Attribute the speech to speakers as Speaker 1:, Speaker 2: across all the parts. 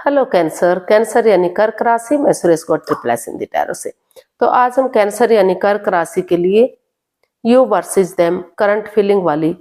Speaker 1: Hello cancer. Cancer यानी कर्क राशि। मैं सुरेश गौड़ ट्रिपल हिंदी टैरो से। तो आज हम कैंसर यानी कर्क राशि के लिए you versus them current feeling वाली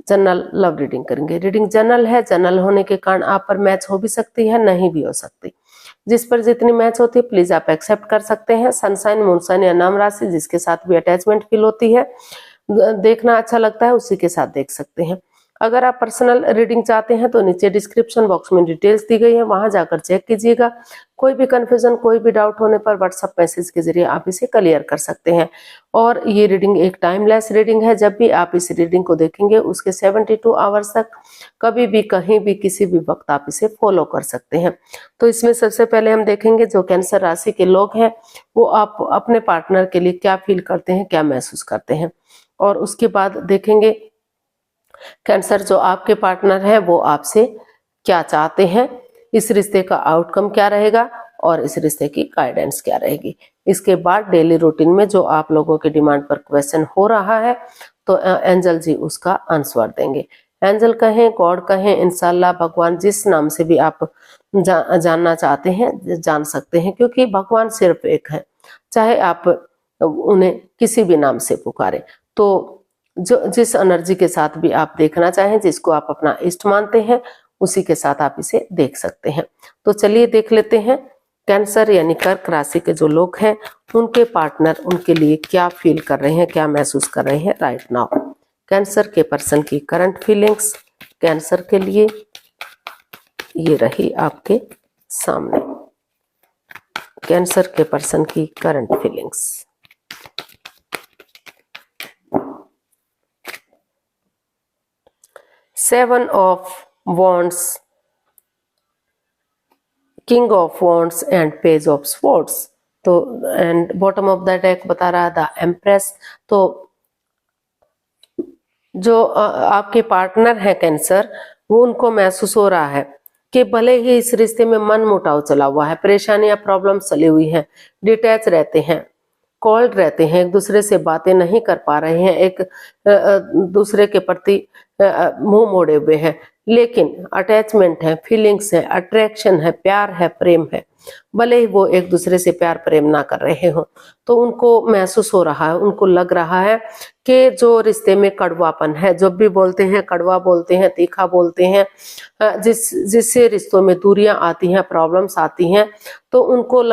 Speaker 1: जनरल लव रीडिंग करेंगे। रीडिंग जनरल है, जनरल होने के कारण आप पर मैच हो भी सकती है, नहीं भी हो सकती। जिस पर जितनी मैच होती है प्लीज आप एक्सेप्ट कर सकते हैं। सनसाइन, मूनसाइन या नाम राशि जिसके साथ भी अटैचमेंट फील होती है, देखना अच्छा लगता है, उसी के साथ देख सकते हैं। अगर आप पर्सनल रीडिंग चाहते हैं तो नीचे डिस्क्रिप्शन बॉक्स में डिटेल्स दी गई है, वहां जाकर चेक कीजिएगा। कोई भी कंफ्यूजन, कोई भी डाउट होने पर व्हाट्सएप मैसेज के जरिए आप इसे क्लियर कर सकते हैं। और ये रीडिंग एक टाइमलेस रीडिंग है। जब भी आप इस रीडिंग को देखेंगे उसके 72 आवर्स तक कभी भी कहीं भी किसी भी वक्त आप इसे फॉलो कर सकते हैं। तो इसमें सबसे पहले हम देखेंगे जो कैंसर राशि के लोग हैं वो आप अपने पार्टनर के लिए क्या फील करते हैं, क्या महसूस करते हैं। और उसके बाद देखेंगे कैंसर जो आपके पार्टनर है वो आपसे क्या चाहते हैं, इस रिश्ते का आउटकम क्या रहेगा और इस रिश्ते की गाइडेंस क्या रहेगी। इसके बाद डेली रूटीन में जो आप लोगों के डिमांड पर क्वेश्चन हो रहा है तो एंजल जी उसका आंसर देंगे। एंजल कहें, गॉड कहें, इंशाल्लाह, भगवान, जिस नाम से भी आप जानना चाहते हैं जान सकते हैं, क्योंकि भगवान सिर्फ एक है। चाहे आप उन्हें किसी भी नाम से पुकारें। तो जो जिस एनर्जी के साथ भी आप देखना चाहें, जिसको आप अपना इष्ट मानते हैं, उसी के साथ आप इसे देख सकते हैं। तो चलिए देख लेते हैं कैंसर यानी कर्क राशि के जो लोग हैं उनके पार्टनर उनके लिए क्या फील कर रहे हैं, क्या महसूस कर रहे हैं राइट नाउ। कैंसर के पर्सन की करंट फीलिंग्स कैंसर के लिए ये रही आपके सामने। कैंसर के पर्सन की current feelings. Seven of wands, king of wands and page of swords. तो and bottom of the deck बता रहा द एम्प्रेस। तो जो आपके पार्टनर है कैंसर, वो उनको महसूस हो रहा है कि भले ही इस रिश्ते में मन मुटाव चला हुआ है, परेशानियां प्रॉब्लम चली हुई हैं, डिटैच रहते हैं, कोल्ड रहते हैं, एक दूसरे से बातें नहीं कर पा रहे हैं, एक दूसरे के प्रति मुंह मोड़े हुए हैं, लेकिन अटैचमेंट है, फीलिंग्स है, अट्रैक्शन है, प्यार है, प्रेम है। भले ही वो एक दूसरे से प्यार प्रेम ना कर रहे हो तो उनको महसूस हो रहा है, उनको लग रहा है कि जो रिश्ते में कड़वापन है, जब भी बोलते हैं कड़वा बोलते हैं, तीखा बोलते हैं, जिससे रिश्तों में दूरियां आती हैं, प्रॉब्लम्स आती हैं, तो उनको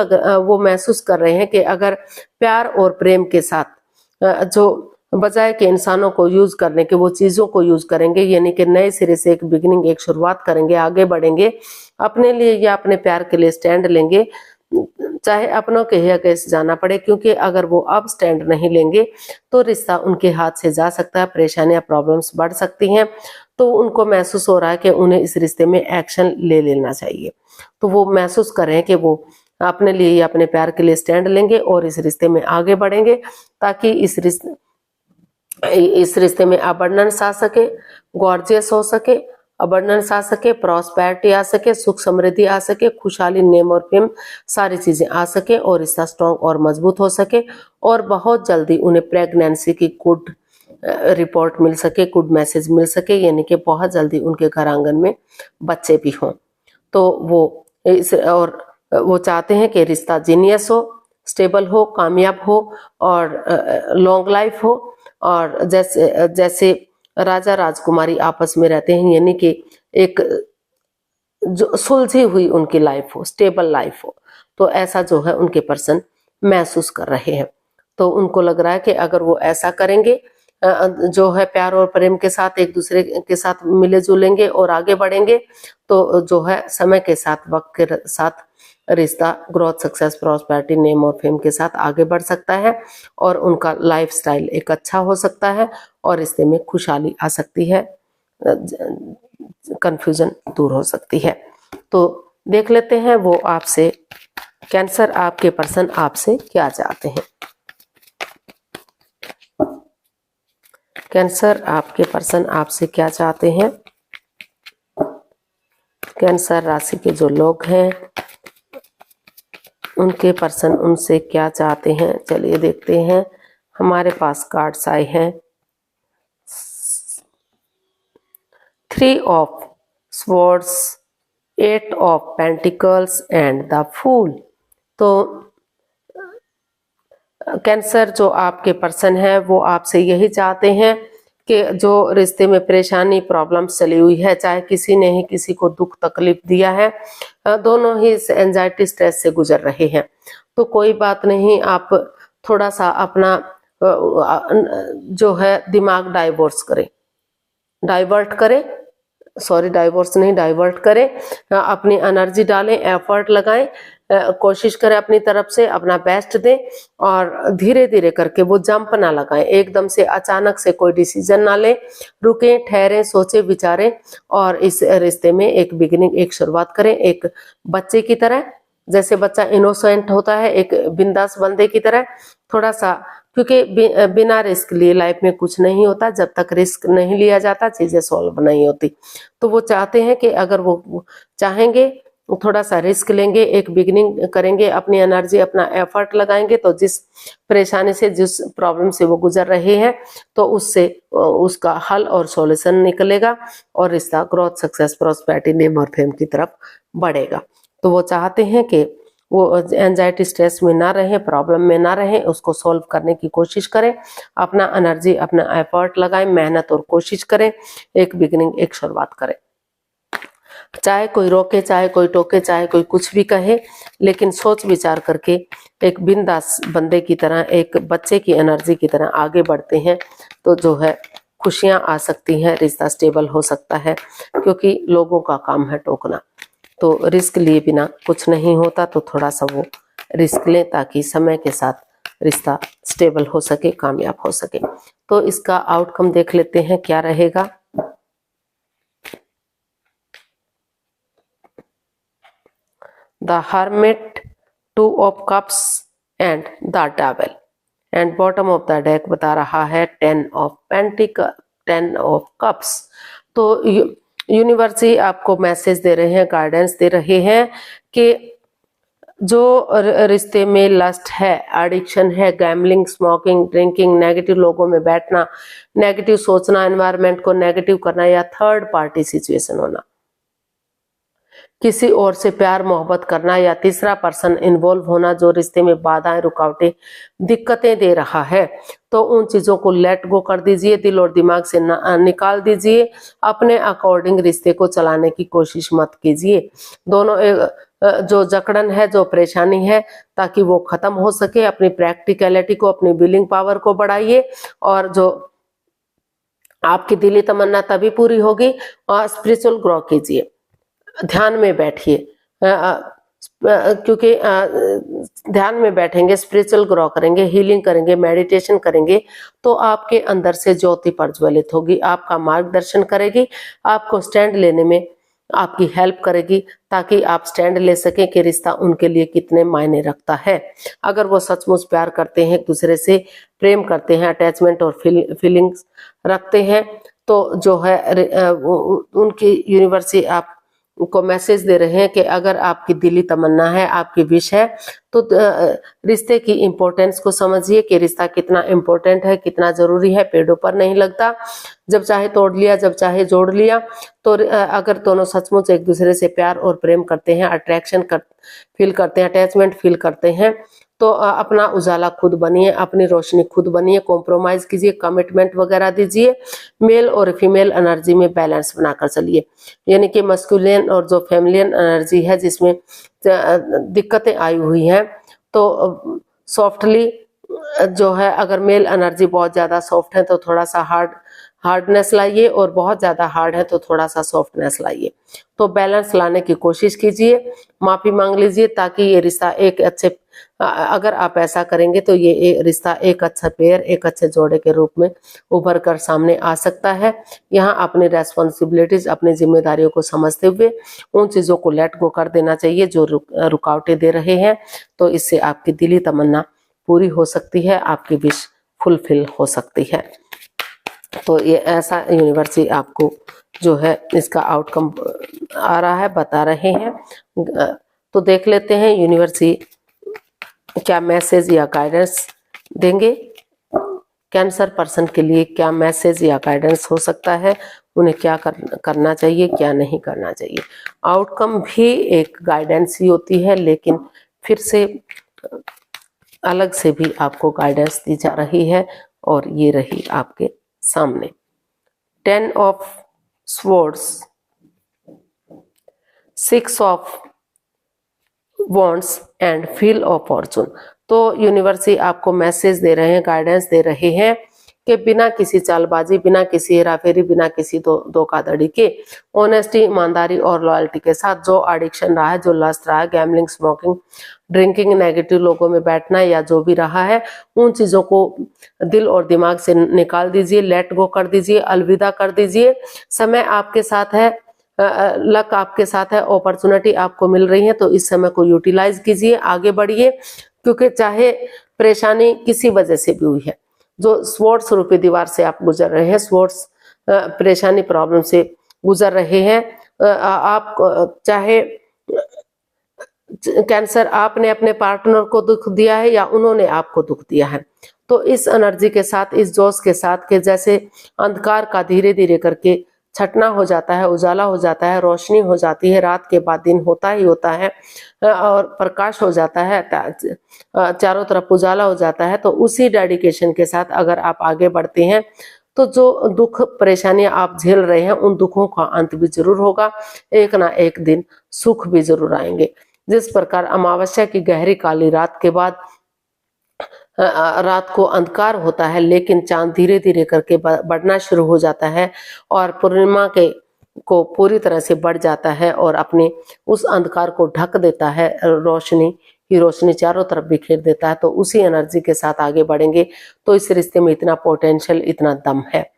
Speaker 1: वो महसूस कर रहे हैं कि अगर प्यार और प्रेम के साथ जो बजाय के इंसानों को यूज करने के वो चीजों को यूज करेंगे, यानी कि नए सिरे से एक बिगिनिंग, एक शुरुआत करेंगे, आगे बढ़ेंगे, अपने लिए या अपने प्यार के लिए स्टैंड लेंगे, चाहे अपनों के ही अगेंस्ट जाना पड़े, क्योंकि अगर वो अब स्टैंड नहीं लेंगे तो रिश्ता उनके हाथ से जा सकता है, परेशानियां प्रॉब्लम्स बढ़ सकती हैं। तो उनको महसूस हो रहा है कि उन्हें इस रिश्ते में एक्शन ले लेना चाहिए। तो वो महसूस कर रहे हैं कि वो अपने लिए या अपने प्यार के लिए स्टैंड लेंगे और इस रिश्ते में आगे बढ़ेंगे, ताकि इस रिश्ते में अबंडेंस आ सके, गॉर्जियस हो सके, अबंडेंस आ सके, प्रॉस्पेरिटी आ सके, सुख समृद्धि आ सके, खुशहाली, नेम और फेम, सारी चीजें आ सके और रिश्ता स्ट्रॉन्ग और मजबूत हो सके। और बहुत जल्दी उन्हें प्रेगनेंसी की गुड रिपोर्ट मिल सके, गुड मैसेज मिल सके, यानी कि बहुत जल्दी उनके घर आंगन में बच्चे भी हों। तो और वो चाहते हैं कि रिश्ता जीनियस हो, स्टेबल हो, कामयाब हो और लॉन्ग लाइफ हो। और जैसे राजा राजकुमारी आपस में रहते हैं, यानी कि एक जो सुलझी हुई उनकी लाइफ हो, स्टेबल लाइफ हो, तो ऐसा जो है उनके पर्सन महसूस कर रहे हैं। तो उनको लग रहा है कि अगर वो ऐसा करेंगे, जो है प्यार और प्रेम के साथ एक दूसरे के साथ मिले जुलेंगे और आगे बढ़ेंगे, तो जो है समय के साथ, वक्त के साथ रिश्ता ग्रोथ, सक्सेस, प्रॉस्पेरिटी, नेम और फेम के साथ आगे बढ़ सकता है और उनका लाइफस्टाइल एक अच्छा हो सकता है और रिश्ते में खुशहाली आ सकती है, कंफ्यूजन दूर हो सकती है। तो देख लेते हैं वो आपसे, कैंसर आपके पर्सन आपसे क्या चाहते हैं। कैंसर आपके पर्सन आपसे क्या चाहते हैं। कैंसर राशि के जो लोग हैं उनके पर्सन उनसे क्या चाहते हैं, चलिए देखते हैं। हमारे पास कार्ड्स आए हैं। 3 of swords, 8 of pentacles and the fool. तो कैंसर जो आपके पर्सन है वो आपसे यही चाहते हैं कि जो रिश्ते में परेशानी प्रॉब्लम्स चली हुई है, चाहे किसी ने ही किसी को दुख तकलीफ दिया है, दोनों ही इस एंजाइटी स्ट्रेस से गुजर रहे हैं। तो कोई बात नहीं, आप थोड़ा सा अपना जो है दिमाग डाइवर्ट करें, अपनी एनर्जी डालें, एफर्ट लगाएं, कोशिश करें अपनी तरफ से, अपना बेस्ट दें और धीरे धीरे करके वो जंप ना लगाएं, एकदम से अचानक से कोई डिसीजन ना लें, रुकें, ठहरें, सोचें, विचारें और इस रिश्ते में एक बिगिनिंग, एक शुरुआत करें, एक बच्चे की तरह। जैसे बच्चा इनोसेंट होता है, एक बिंदास बंदे की तरह, थोड़ा सा, क्योंकि बिना रिस्क लिए लाइफ में कुछ नहीं होता, जब तक रिस्क नहीं लिया जाता चीजें सॉल्व नहीं होती। तो वो चाहते हैं कि अगर वो चाहेंगे थोड़ा सा रिस्क लेंगे, एक बिगिनिंग करेंगे, अपनी एनर्जी, अपना एफर्ट लगाएंगे, तो जिस परेशानी से, जिस प्रॉब्लम से वो गुजर रहे हैं, तो उससे उसका हल और सॉल्यूशन निकलेगा और रिश्ता ग्रोथ, सक्सेस, प्रॉस्पेरिटी, नेम और फेम की तरफ बढ़ेगा। तो वो चाहते हैं कि वो एंजाइटी स्ट्रेस में ना रहें, प्रॉब्लम में ना रहें, उसको सॉल्व करने की कोशिश करें, अपना एनर्जी, अपना एफर्ट लगाएं, मेहनत और कोशिश करें, एक बिगिनिंग, एक शुरुआत करें। चाहे कोई रोके, चाहे कोई टोके, चाहे कोई कुछ भी कहे, लेकिन सोच विचार करके एक बिंदास बंदे की तरह, एक बच्चे की एनर्जी की तरह आगे बढ़ते हैं तो जो है खुशियां आ सकती हैं, रिश्ता स्टेबल हो सकता है, क्योंकि लोगों का काम है टोकना। तो रिस्क लिए बिना कुछ नहीं होता, तो थोड़ा सा वो रिस्क लें ताकि समय के साथ रिश्ता स्टेबल हो सके, कामयाब हो सके। तो इसका आउटकम देख लेते हैं क्या रहेगा। The hermit, 2 of cups and the devil, and bottom of the deck बता रहा है 10 ऑफ कप्स। तो यूनिवर्स ही आपको मैसेज दे रहे हैं, गाइडेंस दे रहे हैं कि जो रिश्ते में लस्ट है, एडिक्शन है, गैम्बलिंग, स्मोकिंग, ड्रिंकिंग, नेगेटिव लोगों में बैठना, नेगेटिव सोचना, एनवायरनमेंट को नेगेटिव करना या थर्ड पार्टी सिचुएशन होना, किसी और से प्यार मोहब्बत करना या तीसरा पर्सन इन्वॉल्व होना जो रिश्ते में बाधाएं, रुकावटें, दिक्कतें दे रहा है, तो उन चीजों को लेट गो कर दीजिए, दिल और दिमाग से निकाल दीजिए, अपने अकॉर्डिंग रिश्ते को चलाने की कोशिश मत कीजिए। दोनों जो जकड़न है, जो परेशानी है, ताकि वो खत्म हो सके, अपनी प्रैक्टिकलिटी को, अपनी विलिंग पावर को बढ़ाइए और जो आपकी दिली तमन्ना तभी पूरी होगी और स्पिरिचुअल ग्रो कीजिए, ध्यान में बैठिए, क्योंकि ध्यान में बैठेंगे, स्पिरिचुअल ग्रो करेंगे, हीलिंग करेंगे, मेडिटेशन करेंगे, तो आपके अंदर से ज्योति प्रज्वलित होगी, आपका मार्गदर्शन करेगी, आपको स्टैंड लेने में आपकी हेल्प करेगी, ताकि आप स्टैंड ले सकें कि रिश्ता उनके लिए कितने मायने रखता है। अगर वो सचमुच प्यार करते हैं, एक दूसरे से प्रेम करते हैं, अटैचमेंट और फीलिंग्स रखते हैं, तो जो है उनकी यूनिवर्स ही आप को मैसेज दे रहे हैं कि अगर आपकी दिली तमन्ना है, आपकी विश है, तो रिश्ते की इम्पोर्टेंस को समझिए कि रिश्ता कितना इम्पोर्टेंट है, कितना जरूरी है, पेड़ों पर नहीं लगता, जब चाहे तोड़ लिया, जब चाहे जोड़ लिया। तो अगर दोनों सचमुच एक दूसरे से प्यार और प्रेम करते हैं, अट्रैक्शन फील करते हैं, अटैचमेंट फील करते हैं, तो अपना उजाला खुद बनिए, अपनी रोशनी खुद बनिए, कॉम्प्रोमाइज कीजिए, कमिटमेंट वगैरह दीजिए, मेल और फीमेल एनर्जी में बैलेंस बनाकर चलिए, यानी कि मस्कुलिन और जो फेमिलियन एनर्जी है जिसमें दिक्कतें आई हुई हैं, तो सॉफ्टली जो है, अगर मेल एनर्जी बहुत ज्यादा सॉफ्ट है तो थोड़ा सा हार्डनेस लाइए, और बहुत ज्यादा हार्ड है तो थोड़ा सा सॉफ्टनेस लाइए। तो बैलेंस लाने की कोशिश कीजिए, माफी मांग लीजिए, ताकि ये रिश्ता एक अच्छे, अगर आप ऐसा करेंगे तो ये रिश्ता एक अच्छा पेयर, एक अच्छे जोड़े के रूप में उभर कर सामने आ सकता है। यहाँ अपनी रेस्पॉन्सिबिलिटीज, अपनी जिम्मेदारियों को समझते हुए उन चीजों को लेट गो कर देना चाहिए जो रुकावटें दे रहे हैं, तो इससे आपकी दिली तमन्ना पूरी हो सकती है, आपकी विश फुलफिल हो सकती है। तो ये ऐसा यूनिवर्स आपको जो है इसका आउटकम आ रहा है, बता रहे हैं। तो देख लेते हैं यूनिवर्स क्या मैसेज या गाइडेंस देंगे। कैंसर पर्सन के लिए क्या मैसेज या गाइडेंस हो सकता है, उन्हें क्या करना चाहिए, क्या नहीं करना चाहिए। आउटकम भी एक गाइडेंस ही होती है, लेकिन फिर से अलग से भी आपको गाइडेंस दी जा रही है, और ये रही आपके सामने 10 of swords, 6 of wants and wheel of Fortune. तो यूनिवर्स ही आपको मैसेज दे रहे हैं, गाइडेंस दे रहे हैं कि बिना किसी चालबाजी, बिना किसी हेराफेरी, बिना किसी धोखाधड़ी के ऑनेस्टी, ईमानदारी और लॉयल्टी के साथ जो एडिक्शन रहा है, जो लस्ट रहा है, गैम्बलिंग, स्मोकिंग, ड्रिंकिंग, नेगेटिव लोगों में बैठना या जो भी रहा है, उन चीजों को दिल और दिमाग से निकाल दीजिए, लेट गो कर दीजिए, अलविदा कर दीजिए। समय आपके साथ है, लक आपके साथ है, अपॉर्चुनिटी आपको मिल रही है, तो इस समय को यूटिलाइज कीजिए, आगे बढ़िए। क्योंकि चाहे परेशानी किसी वजह से भी हुई है, जो स्वॉर्ड्स रूपी दीवार से आप गुजर रहे हैं, स्वॉर्ड्स परेशानी, प्रॉब्लम से गुजर रहे हैं, आप चाहे कैंसर आपने अपने पार्टनर को दुख दिया है या उन्होंने आपको दुख दिया है, तो इस एनर्जी के साथ, इस जोश के साथ कि जैसे अंधकार का धीरे धीरे करके छटना हो जाता है, उजाला हो जाता है, रोशनी हो जाती है, रात के बाद दिन होता ही होता है और प्रकाश हो जाता है, चारों तरफ उजाला हो जाता है। तो उसी डेडिकेशन के साथ अगर आप आगे बढ़ते हैं तो जो दुख परेशानियां आप झेल रहे हैं, उन दुखों का अंत भी जरूर होगा, एक ना एक दिन सुख भी जरूर आएंगे। जिस प्रकार अमावस्या की गहरी काली रात के बाद रात को अंधकार होता है, लेकिन चांद धीरे धीरे करके बढ़ना शुरू हो जाता है और पूर्णिमा के को पूरी तरह से बढ़ जाता है और अपने उस अंधकार को ढक देता है, रोशनी ही रोशनी चारों तरफ बिखेर देता है। तो उसी एनर्जी के साथ आगे बढ़ेंगे तो इस रिश्ते में इतना पोटेंशियल, इतना दम है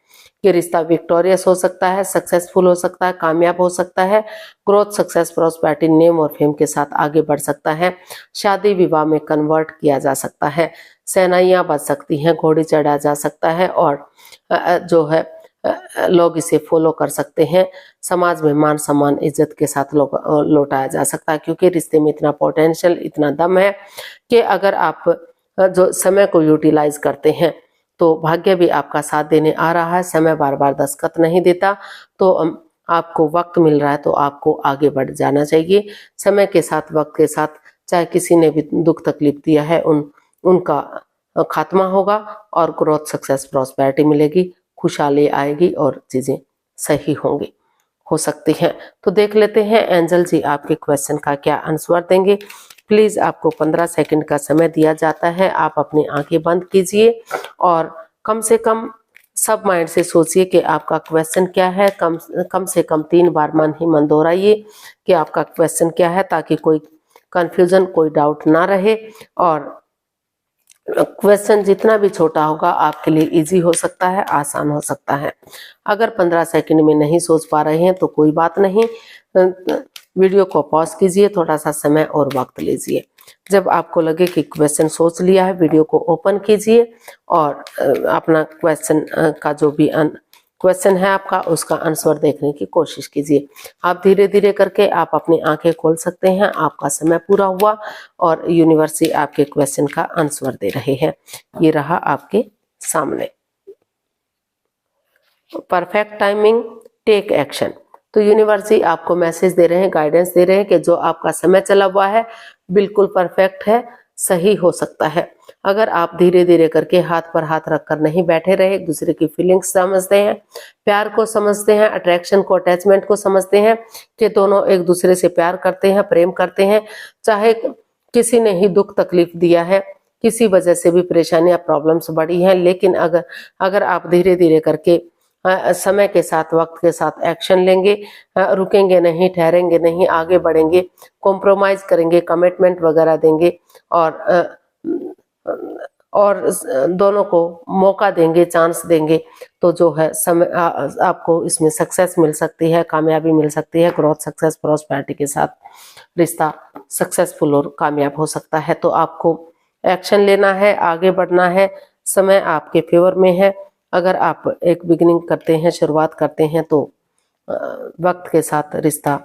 Speaker 1: कि रिश्ता विक्टोरियस हो सकता है, सक्सेसफुल हो सकता है, कामयाब हो सकता है, ग्रोथ, सक्सेस, प्रॉस्पेरिटी, नेम और फेम के साथ आगे बढ़ सकता है, शादी विवाह में कन्वर्ट किया जा सकता है, सेनाइयां बच सकती हैं, घोड़ी चढ़ा जा सकता है और जो है लोग इसे फॉलो कर सकते हैं, समाज में मान सम्मान, इज्जत के साथ लौटाया जा सकता है। क्योंकि रिश्ते में इतना पोटेंशियल, इतना दम है कि अगर आप जो समय को यूटिलाइज करते हैं तो भाग्य भी आपका साथ देने आ रहा है। समय बार बार दस्तखत नहीं देता, तो आपको वक्त मिल रहा है तो आपको आगे बढ़ जाना चाहिए। समय के साथ, वक्त के साथ, चाहे किसी ने भी दुख तकलीफ दिया है उनका खात्मा होगा और ग्रोथ, सक्सेस, प्रॉस्पेरिटी मिलेगी, खुशहाली आएगी और चीजें सही होंगी, हो सकती हैं। तो देख लेते हैं एंजल जी आपके क्वेश्चन का क्या आंसर देंगे। प्लीज आपको 15 सेकंड का समय दिया जाता है, आप अपनी आंखें बंद कीजिए और कम से कम सब माइंड से सोचिए कि आपका क्वेश्चन क्या है। कम से कम 3 बार मन ही मन दोहराइए कि आपका क्वेश्चन क्या है, ताकि कोई कंफ्यूजन, कोई डाउट ना रहे और क्वेश्चन जितना भी छोटा होगा आपके लिए इजी हो सकता है, आसान हो सकता है। अगर 15 सेकंड में नहीं सोच पा रहे हैं तो कोई बात नहीं, वीडियो को पॉज कीजिए, थोड़ा सा समय और वक्त लीजिए। जब आपको लगे कि क्वेश्चन सोच लिया है, वीडियो को ओपन कीजिए और अपना क्वेश्चन का जो भी क्वेश्चन है आपका, उसका आंसर देखने की कोशिश कीजिए। आप धीरे धीरे करके आप अपनी आंखें खोल सकते हैं। आपका समय पूरा हुआ और यूनिवर्स आपके क्वेश्चन का आंसर दे रहे हैं। ये रहा आपके सामने। Perfect timing, take action. तो यूनिवर्स आपको मैसेज दे रहे हैं, गाइडेंस दे रहे हैं कि जो आपका समय चला हुआ है बिल्कुल परफेक्ट है, सही हो सकता है। अगर आप धीरे धीरे करके हाथ पर हाथ रखकर नहीं बैठे रहे, एक दूसरे की फीलिंग्स समझते हैं, प्यार को समझते हैं, अट्रैक्शन को, अटैचमेंट को समझते हैं कि दोनों एक दूसरे से प्यार करते हैं, प्रेम करते हैं, चाहे किसी ने ही दुख तकलीफ दिया है, किसी वजह से भी परेशानियां, प्रॉब्लम्स बढ़ी हैं, लेकिन अगर आप धीरे धीरे करके समय के साथ, वक्त के साथ एक्शन लेंगे, रुकेंगे नहीं, ठहरेंगे नहीं, आगे बढ़ेंगे, कॉम्प्रोमाइज करेंगे, कमिटमेंट वगैरह देंगे और दोनों को मौका देंगे, चांस देंगे, तो जो है समय आपको इसमें सक्सेस मिल सकती है, कामयाबी मिल सकती है। ग्रोथ, सक्सेस, प्रॉस्पेरिटी के साथ रिश्ता सक्सेसफुल और कामयाब हो सकता है। तो आपको एक्शन लेना है, आगे बढ़ना है, समय आपके फेवर में है। अगर आप एक बिगिनिंग करते हैं, शुरुआत करते हैं, तो वक्त के साथ रिश्ता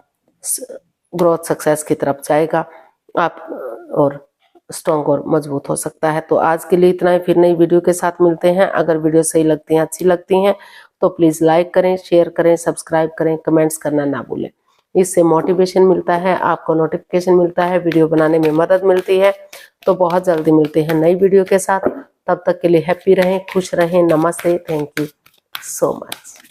Speaker 1: ग्रोथ, सक्सेस की तरफ जाएगा आप और स्ट्रॉन्ग और मजबूत हो सकता है। तो आज के लिए इतना ही, फिर नई वीडियो के साथ मिलते हैं। अगर वीडियो सही लगती हैं, अच्छी लगती हैं तो प्लीज़ लाइक करें, शेयर करें, सब्सक्राइब करें, कमेंट्स करना ना भूलें। इससे मोटिवेशन मिलता है, आपको नोटिफिकेशन मिलता है, वीडियो बनाने में मदद मिलती है। तो बहुत जल्दी मिलते हैं नई वीडियो के साथ। तब तक के लिए हैप्पी रहें, खुश रहें। नमस्ते, थैंक यू सो मच।